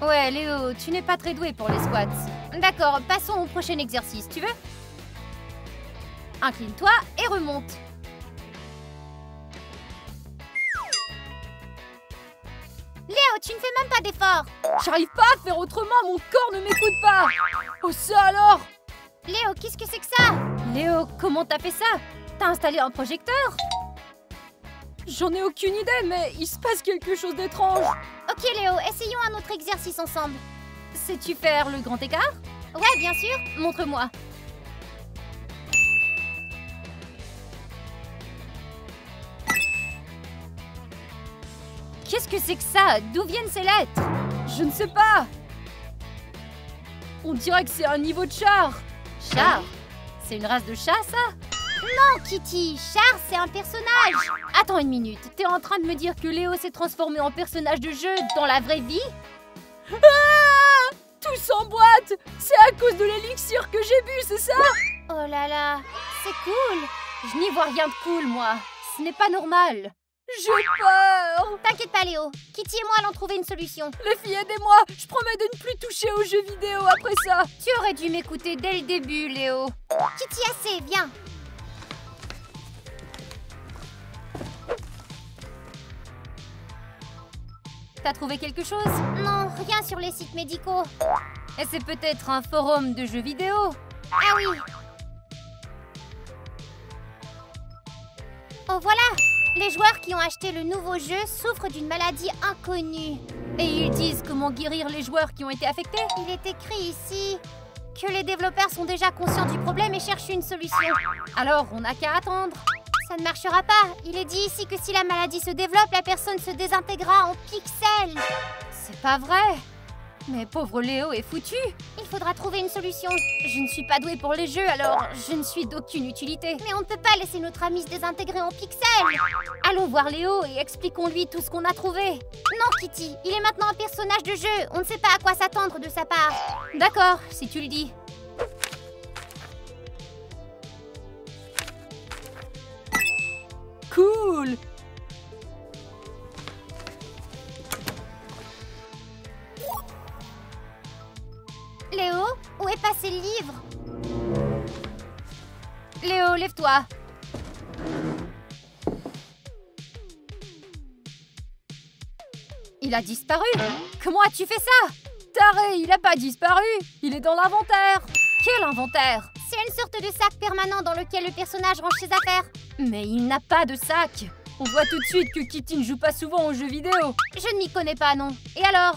Ouais, Léo, tu n'es pas très doué pour les squats. D'accord, passons au prochain exercice, tu veux? Incline-toi et remonte. Léo, tu ne fais même pas d'effort. J'arrive pas à faire autrement, mon corps ne m'écoute pas. Oh ça alors? Léo, qu'est-ce que c'est que ça? Léo, comment t'as fait ça? T'as installé un projecteur? J'en ai aucune idée, mais il se passe quelque chose d'étrange. Ok Léo, essayons un autre exercice ensemble. Sais-tu faire le grand écart? Ouais, bien sûr. Montre-moi. Qu'est-ce que c'est que ça? D'où viennent ces lettres? Je ne sais pas. On dirait que c'est un niveau de char. Char? C'est une race de chat, ça? Non, Kitty, Char, c'est un personnage. Attends une minute, t'es en train de me dire que Léo s'est transformé en personnage de jeu dans la vraie vie? Ah! Tout s'emboîte. C'est à cause de l'élixir que j'ai bu, c'est ça? Oh là là, c'est cool. Je n'y vois rien de cool, moi. Ce n'est pas normal. J'ai peur. T'inquiète pas, Léo. Kitty et moi allons trouver une solution. Les filles, aidez-moi. Je promets de ne plus toucher aux jeux vidéo après ça. Tu aurais dû m'écouter dès le début, Léo. Kitty, assez, viens. T'as trouvé quelque chose? Non, rien sur les sites médicaux. Et c'est peut-être un forum de jeux vidéo. Ah oui. Oh voilà! Les joueurs qui ont acheté le nouveau jeu souffrent d'une maladie inconnue. Et ils disent comment guérir les joueurs qui ont été affectés? Il est écrit ici que les développeurs sont déjà conscients du problème et cherchent une solution. Alors, on n'a qu'à attendre. Ça ne marchera pas. Il est dit ici que si la maladie se développe, la personne se désintégrera en pixels. C'est pas vrai. Mais pauvre Léo est foutu. Il faudra trouver une solution. Je ne suis pas douée pour les jeux, alors je ne suis d'aucune utilité. Mais on ne peut pas laisser notre ami se désintégrer en pixels. Allons voir Léo et expliquons-lui tout ce qu'on a trouvé. Non, Kitty, il est maintenant un personnage de jeu. On ne sait pas à quoi s'attendre de sa part. D'accord, si tu le dis. Cool. Léo, où est passé le livre? Léo, lève-toi. Il a disparu. Comment as-tu fait ça? Taré, il a pas disparu. Il est dans l'inventaire. Quel inventaire? C'est une sorte de sac permanent dans lequel le personnage range ses affaires. Mais il n'a pas de sac. On voit tout de suite que Kitty ne joue pas souvent aux jeux vidéo. Je ne m'y connais pas, non. Et alors?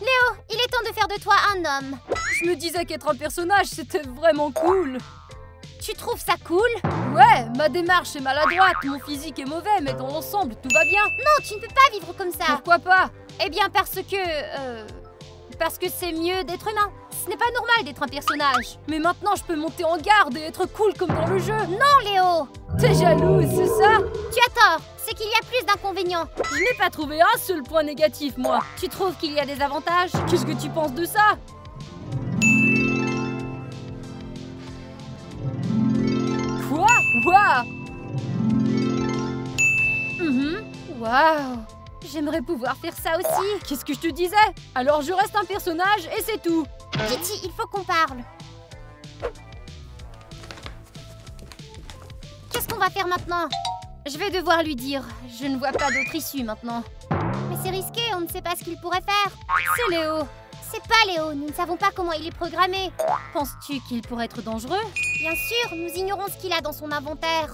Léo, il est temps de faire de toi un homme. Je me disais qu'être un personnage, c'était vraiment cool. Tu trouves ça cool? Ouais, ma démarche est maladroite, mon physique est mauvais, mais dans l'ensemble, tout va bien. Non, tu ne peux pas vivre comme ça. Pourquoi pas? Eh bien, parce que c'est mieux d'être humain. Ce n'est pas normal d'être un personnage. Mais maintenant, je peux monter en garde et être cool comme dans le jeu. Non, Léo! T'es jalouse, c'est ça? Tu as tort. C'est qu'il y a plus d'inconvénients. Je n'ai pas trouvé un seul point négatif, moi. Tu trouves qu'il y a des avantages? Qu'est-ce que tu penses de ça? Quoi? Waouh! Waouh! J'aimerais pouvoir faire ça aussi. Qu'est-ce que je te disais? Alors je reste un personnage et c'est tout. Kitty, il faut qu'on parle. Qu'est-ce qu'on va faire maintenant? Je vais devoir lui dire. Je ne vois pas d'autre issue maintenant. Mais c'est risqué, on ne sait pas ce qu'il pourrait faire. C'est Léo. C'est pas Léo, nous ne savons pas comment il est programmé. Penses-tu qu'il pourrait être dangereux? Bien sûr, nous ignorons ce qu'il a dans son inventaire.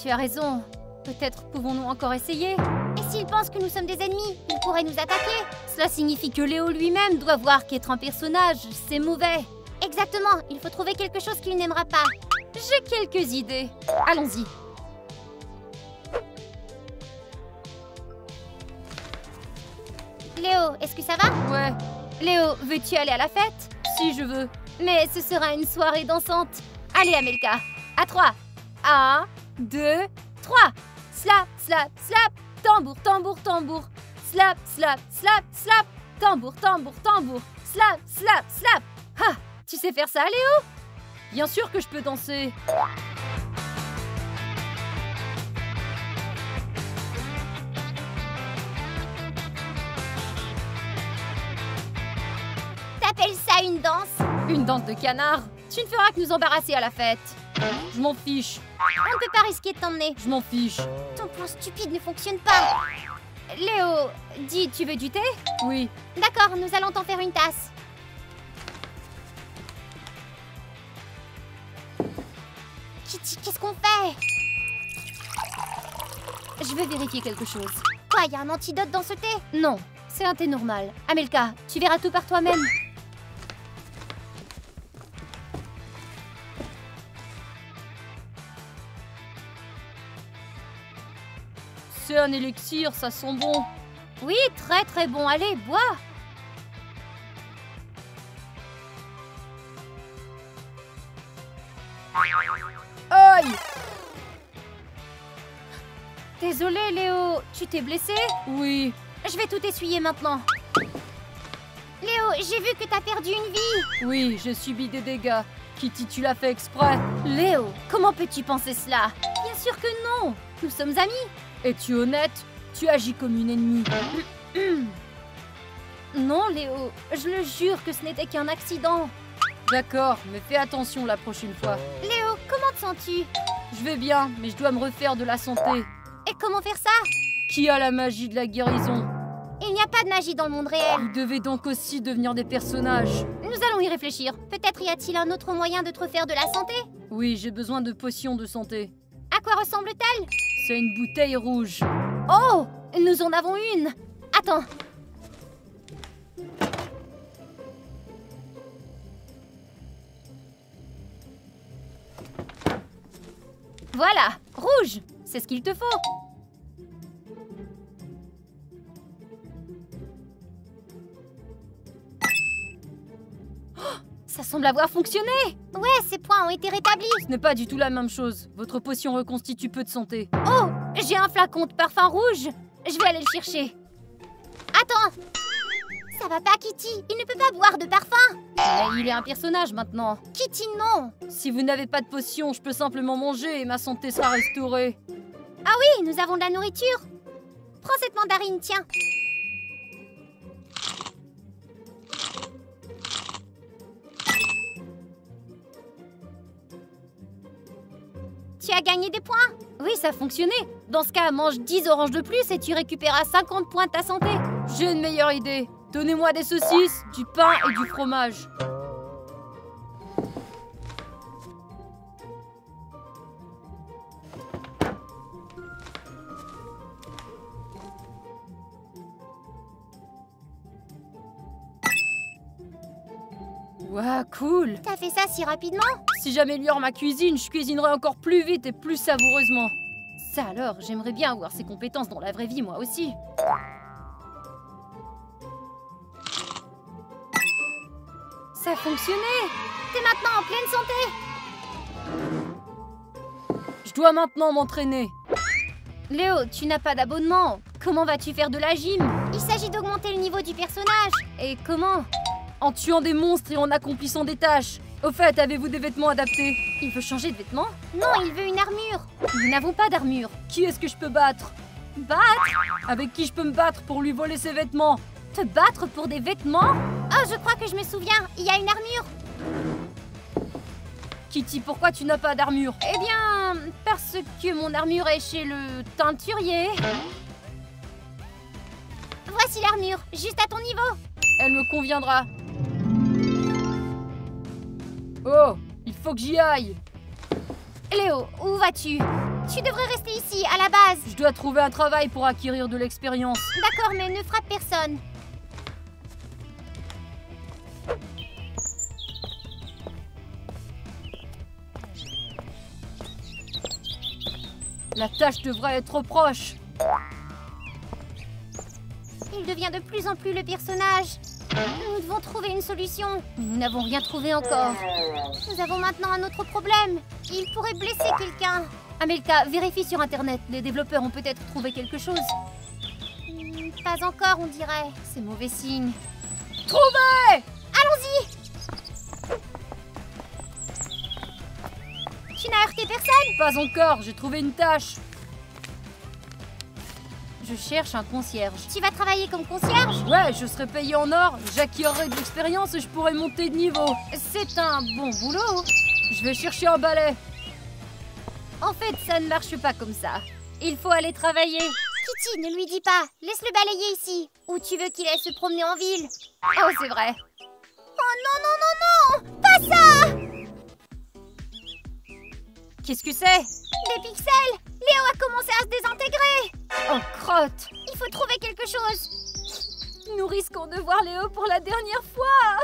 Tu as raison. Peut-être pouvons-nous encore essayer? Et s'il pense que nous sommes des ennemis, il pourrait nous attaquer. Cela signifie que Léo lui-même doit voir qu'être un personnage, c'est mauvais. Exactement, il faut trouver quelque chose qu'il n'aimera pas. J'ai quelques idées. Allons-y. Léo, est-ce que ça va? Ouais, Léo, veux-tu aller à la fête? si je veux. Mais ce sera une soirée dansante. Allez, Amelka, à 3. 1, 2, 3. Slap, slap, slap. Tambour, tambour, tambour. Slap, slap, slap, slap. Tambour, tambour, tambour. Slap, slap, slap. Ah, tu sais faire ça, Léo? Bien sûr que je peux danser. T'appelles ça une danse? Une danse de canard. Tu ne feras que nous embarrasser à la fête. Je m'en fiche. On ne peut pas risquer de t'emmener. Je m'en fiche. Ton plan stupide ne fonctionne pas. Léo, dis, tu veux du thé? Oui. D'accord, nous allons t'en faire une tasse. Kitty, qu'est-ce qu'on fait? Je vais vérifier quelque chose. Quoi, y a un antidote dans ce thé? Non, c'est un thé normal. Amelka, tu verras tout par toi-même. C'est un élixir, ça sent bon. Oui, très très bon. Allez, bois. Aïe! Désolé, Léo. Tu t'es blessé? Oui. Je vais tout essuyer maintenant. Léo, j'ai vu que t'as perdu une vie. Oui, j'ai subi des dégâts. Kitty, tu l'as fait exprès. Léo, comment peux-tu penser cela? Bien sûr que non. Nous sommes amis. Es-tu honnête? Tu agis comme une ennemie. Non, Léo. Je le jure que ce n'était qu'un accident. D'accord, mais fais attention la prochaine fois. Léo, comment te sens-tu? Je vais bien, mais je dois me refaire de la santé. Et comment faire ça? Qui a la magie de la guérison? Il n'y a pas de magie dans le monde réel. Vous devez donc aussi devenir des personnages. Nous allons y réfléchir. Peut-être y a-t-il un autre moyen de te refaire de la santé? Oui, j'ai besoin de potions de santé. À quoi ressemble-t-elle? C'est une bouteille rouge. Oh! Nous en avons une. Attends. Voilà, rouge. C'est ce qu'il te faut. Ça semble avoir fonctionné. Ouais, ces points ont été rétablis. Ce n'est pas du tout la même chose. Votre potion reconstitue peu de santé. Oh, j'ai un flacon de parfum rouge. Je vais aller le chercher. Attends. Ça va pas, Kitty. Il ne peut pas boire de parfum. Mais il est un personnage maintenant. Kitty, non. Si vous n'avez pas de potion, je peux simplement manger et ma santé sera restaurée. Ah oui, nous avons de la nourriture. Prends cette mandarine, tiens. Tu as gagné des points? Oui, ça a fonctionné. Dans ce cas, mange 10 oranges de plus et tu récupéreras 50 points de ta santé. J'ai une meilleure idée. Donnez-moi des saucisses, du pain et du fromage. Ouah, cool. T'as fait ça si rapidement? Si j'améliore ma cuisine, je cuisinerai encore plus vite et plus savoureusement. Ça alors, j'aimerais bien avoir ces compétences dans la vraie vie, moi aussi. Ça a fonctionné. T'es maintenant en pleine santé. Je dois maintenant m'entraîner. Léo, tu n'as pas d'abonnement. Comment vas-tu faire de la gym? Il s'agit d'augmenter le niveau du personnage. Et comment? En tuant des monstres et en accomplissant des tâches. Au fait, avez-vous des vêtements adaptés? Il veut changer de vêtements? Non, il veut une armure. Nous n'avons pas d'armure. Qui est-ce que je peux battre? Battre? Avec qui je peux me battre pour lui voler ses vêtements? Te battre pour des vêtements? Oh, je crois que je me souviens. Il y a une armure. Kitty, pourquoi tu n'as pas d'armure? Eh bien, parce que mon armure est chez le teinturier. Voici l'armure, juste à ton niveau. Elle me conviendra. Oh, il faut que j'y aille. Léo, où vas-tu? Tu devrais rester ici, à la base. Je dois trouver un travail pour acquérir de l'expérience. D'accord, mais ne frappe personne. La tâche devrait être proche. Il devient de plus en plus le personnage. Nous devons trouver une solution, mais nous n'avons rien trouvé encore. Nous avons maintenant un autre problème. Il pourrait blesser quelqu'un. Amelka, vérifie sur Internet. Les développeurs ont peut-être trouvé quelque chose. Pas encore, on dirait. C'est mauvais signe. Trouvé! Allons-y! Tu n'as heurté personne? Pas encore, j'ai trouvé une tâche. Je cherche un concierge. Tu vas travailler comme concierge? Ouais, je serai payé en or, j'acquerrai de l'expérience et je pourrai monter de niveau. C'est un bon boulot. Je vais chercher un balai. En fait, ça ne marche pas comme ça. Il faut aller travailler. Kitty, ne lui dis pas. Laisse-le balayer ici. Ou tu veux qu'il aille se promener en ville? Oh, c'est vrai. Oh non, non, non, non! Pas ça! Qu'est-ce que c'est? Des pixels! Léo a commencé à se désintégrer! Oh, crotte! Il faut trouver quelque chose! Nous risquons de voir Léo pour la dernière fois!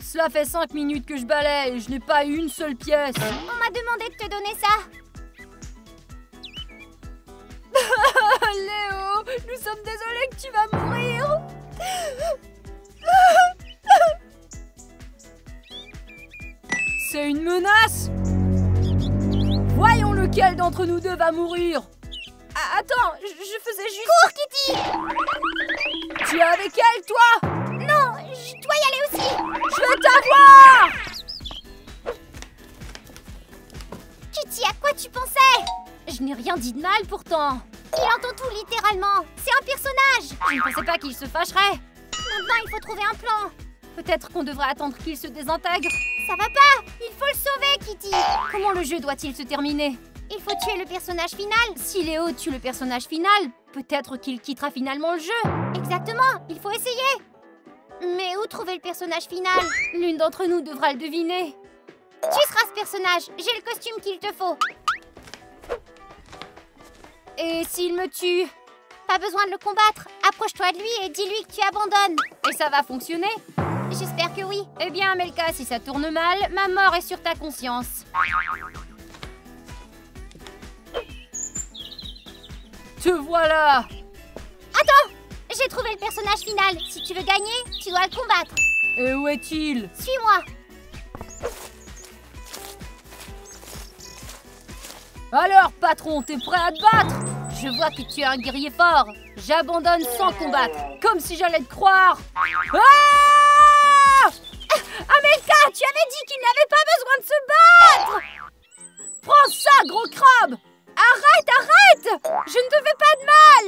Cela fait 5 minutes que je balaye et je n'ai pas eu une seule pièce. On m'a demandé de te donner ça. Léo, nous sommes désolés que tu vas mourir. C'est une menace. Voyons lequel d'entre nous deux va mourir. Ah, attends, je faisais juste... Cours, Kitty! Tu es avec elle, toi? Non, je dois y aller aussi. Je veux t'avoir! Kitty, à quoi tu pensais? Je n'ai rien dit de mal pourtant. Il entend tout littéralement. C'est un personnage. Je ne pensais pas qu'il se fâcherait. Maintenant, il faut trouver un plan. Peut-être qu'on devrait attendre qu'il se désintègre. Ça va pas. Il faut le sauver, Kitty. Comment le jeu doit-il se terminer? Il faut tuer le personnage final. Si Léo tue le personnage final, peut-être qu'il quittera finalement le jeu. Exactement. Il faut essayer. Mais où trouver le personnage final? L'une d'entre nous devra le deviner. Tu seras ce personnage. J'ai le costume qu'il te faut. Et s'il me tue? Pas besoin de le combattre. Approche-toi de lui et dis-lui que tu abandonnes. Et ça va fonctionner? J'espère que oui. Eh bien, Amelka, si ça tourne mal, ma mort est sur ta conscience. Te voilà! Attends! J'ai trouvé le personnage final. Si tu veux gagner, tu dois le combattre. Et où est-il? Suis-moi. Alors, patron, t'es prêt à te battre? Je vois que tu es un guerrier fort. J'abandonne sans combattre, comme si j'allais te croire. Ah! Amelka, tu avais dit qu'il n'avait pas besoin de se battre! Prends ça, gros crabe! Arrête, arrête! Je ne te fais pas de mal!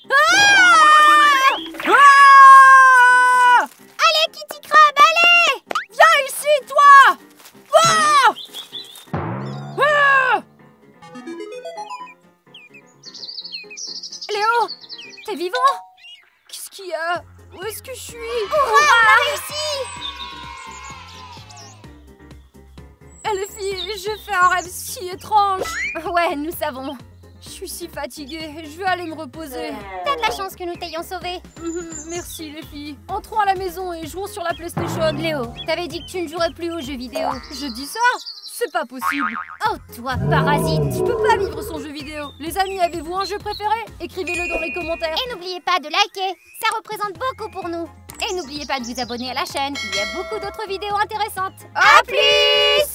Ah! Ah! Allez, Kitty Crabe, allez! Viens ici, toi! Ah! Ah! Léo, t'es vivant? Qu'est-ce qu'il y a? Où est-ce que je suis? Hurrah, on a réussi! Les filles, je fais un rêve si étrange. Ouais, nous savons. Je suis si fatiguée, je vais aller me reposer. T'as de la chance que nous t'ayons sauvé. Merci les filles. Entrons à la maison et jouons sur la PlayStation. Léo, t'avais dit que tu ne jouerais plus aux jeux vidéo. Je dis ça? C'est pas possible. Oh, toi, parasite! Tu peux pas vivre son jeu vidéo. Les amis, avez-vous un jeu préféré? Écrivez-le dans les commentaires. Et n'oubliez pas de liker, ça représente beaucoup pour nous. Et n'oubliez pas de vous abonner à la chaîne, il y a beaucoup d'autres vidéos intéressantes. À plus!